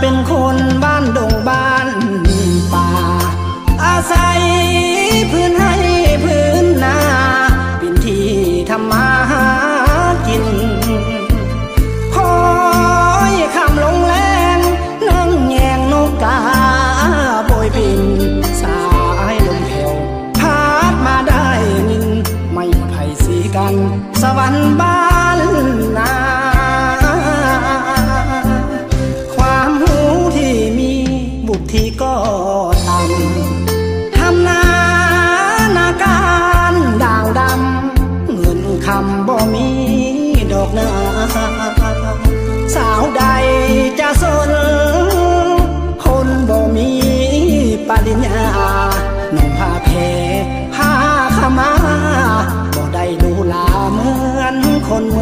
เป็นคนบ้านดงบ้านป่าอาศัยพื้นให้พื้นนาเป็นที่ทำมาหากินคอยคำลงแรงนั่งแยงนกกาโบยบินสายลมแผ่วพัดมาได้นินไม่ไผ่สีกันสวรรค์บ้านนาความหูที่มีบุตรที่ก็ต่ำทำนาการด่างดำเงินคำบ่มีดอกนาสาวใดจะสนคนบ่มีปริญญาหนุ่มผ้าแพรผ้าขาวมาบ่ได้ดูลาเหมือนคน